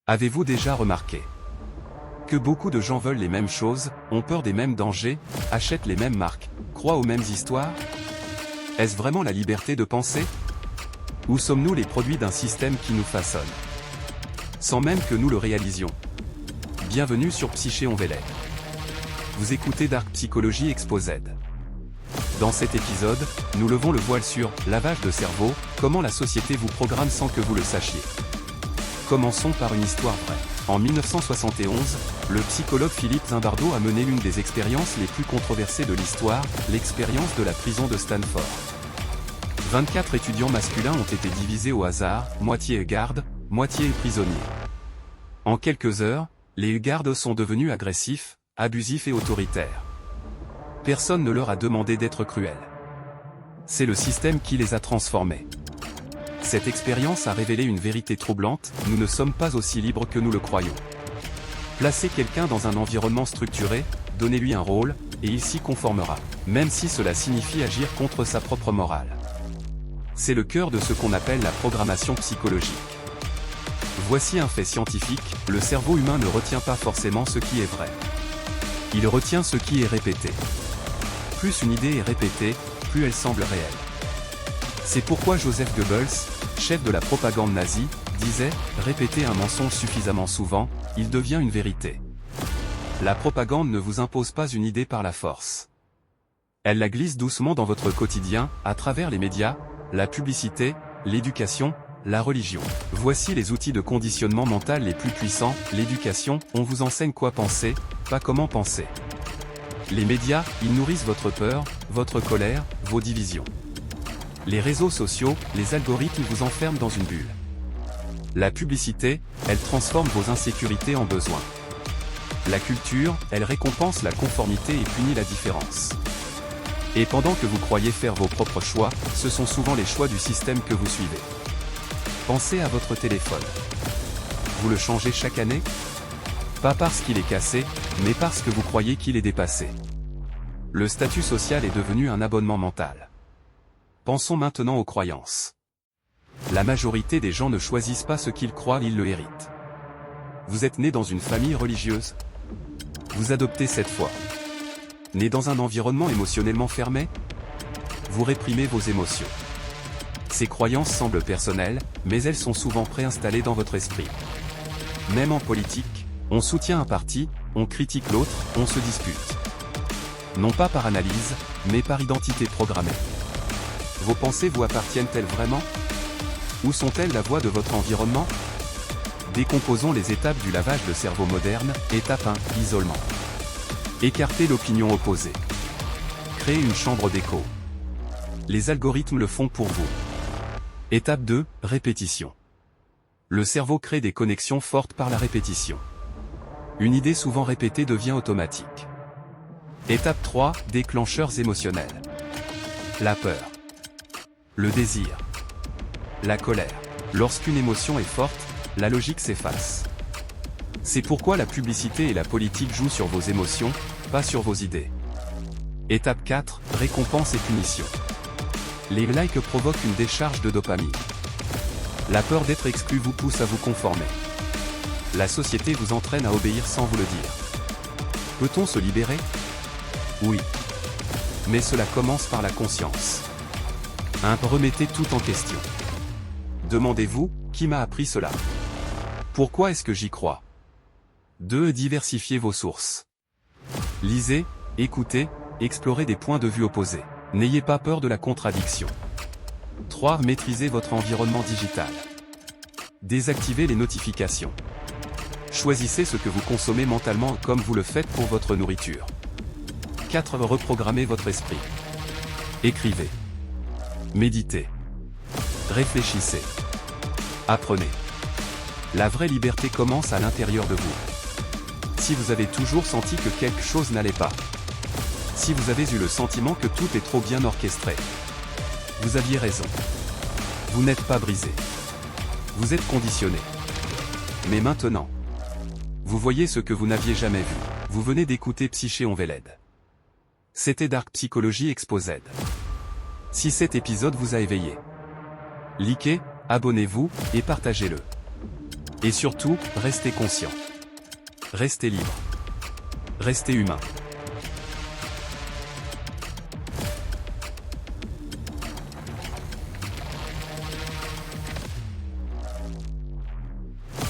Avez-vous déjà remarqué que beaucoup de gens veulent les mêmes choses, ont peur des mêmes dangers, achètent les mêmes marques, croient aux mêmes histoires? Est-ce vraiment la liberté de penser? Ou sommes-nous les produits d'un système qui nous façonne, sans même que nous le réalisions? Bienvenue sur Psyché on Véled. Vous écoutez Dark Psychology Exposed. Dans cet épisode, nous levons le voile sur « lavage de cerveau », comment la société vous programme sans que vous le sachiez. Commençons par une histoire vraie. En 1971, le psychologue Philippe Zimbardo a mené l'une des expériences les plus controversées de l'histoire, l'expérience de la prison de Stanford. 24 étudiants masculins ont été divisés au hasard, moitié gardes, moitié prisonniers. En quelques heures, les gardes sont devenus agressifs, abusifs et autoritaires. Personne ne leur a demandé d'être cruels. C'est le système qui les a transformés. Cette expérience a révélé une vérité troublante, nous ne sommes pas aussi libres que nous le croyons. Placez quelqu'un dans un environnement structuré, donnez-lui un rôle, et il s'y conformera, même si cela signifie agir contre sa propre morale. C'est le cœur de ce qu'on appelle la programmation psychologique. Voici un fait scientifique, le cerveau humain ne retient pas forcément ce qui est vrai. Il retient ce qui est répété. Plus une idée est répétée, plus elle semble réelle. C'est pourquoi Joseph Goebbels, chef de la propagande nazie, disait « Répétez un mensonge suffisamment souvent, il devient une vérité ». La propagande ne vous impose pas une idée par la force. Elle la glisse doucement dans votre quotidien, à travers les médias, la publicité, l'éducation, la religion. Voici les outils de conditionnement mental les plus puissants. L'éducation, on vous enseigne quoi penser, pas comment penser. Les médias, ils nourrissent votre peur, votre colère, vos divisions. Les réseaux sociaux, les algorithmes vous enferment dans une bulle. La publicité, elle transforme vos insécurités en besoins. La culture, elle récompense la conformité et punit la différence. Et pendant que vous croyez faire vos propres choix, ce sont souvent les choix du système que vous suivez. Pensez à votre téléphone. Vous le changez chaque année? Pas parce qu'il est cassé, mais parce que vous croyez qu'il est dépassé. Le statut social est devenu un abonnement mental. Pensons maintenant aux croyances. La majorité des gens ne choisissent pas ce qu'ils croient, ils le héritent. Vous êtes né dans une famille religieuse? Vous adoptez cette foi. Né dans un environnement émotionnellement fermé? Vous réprimez vos émotions. Ces croyances semblent personnelles, mais elles sont souvent préinstallées dans votre esprit. Même en politique, on soutient un parti, on critique l'autre, on se dispute. Non pas par analyse, mais par identité programmée. Vos pensées vous appartiennent-elles vraiment? Ou sont-elles la voix de votre environnement? Décomposons les étapes du lavage de cerveau moderne. Étape 1, isolement. Écartez l'opinion opposée. Créez une chambre d'écho. Les algorithmes le font pour vous. Étape 2, répétition. Le cerveau crée des connexions fortes par la répétition. Une idée souvent répétée devient automatique. Étape 3, déclencheurs émotionnels. La peur. Le désir. La colère. Lorsqu'une émotion est forte, la logique s'efface. C'est pourquoi la publicité et la politique jouent sur vos émotions, pas sur vos idées. Étape 4, récompense et punition. Les likes provoquent une décharge de dopamine. La peur d'être exclu vous pousse à vous conformer. La société vous entraîne à obéir sans vous le dire. Peut-on se libérer? Oui. Mais cela commence par la conscience. 1. Remettez tout en question. Demandez-vous, qui m'a appris cela? Pourquoi est-ce que j'y crois? 2. Diversifiez vos sources. Lisez, écoutez, explorez des points de vue opposés. N'ayez pas peur de la contradiction. 3. Maîtrisez votre environnement digital. Désactivez les notifications. Choisissez ce que vous consommez mentalement comme vous le faites pour votre nourriture. 4. Reprogrammez votre esprit. Écrivez. Méditez. Réfléchissez. Apprenez. La vraie liberté commence à l'intérieur de vous. Si vous avez toujours senti que quelque chose n'allait pas, si vous avez eu le sentiment que tout est trop bien orchestré, vous aviez raison. Vous n'êtes pas brisé. Vous êtes conditionné. Mais maintenant, vous voyez ce que vous n'aviez jamais vu. Vous venez d'écouter Psyché on Véled. C'était Dark Psychology Exposed. Si cet épisode vous a éveillé, likez, abonnez-vous, et partagez-le. Et surtout, restez conscient. Restez libre. Restez humain.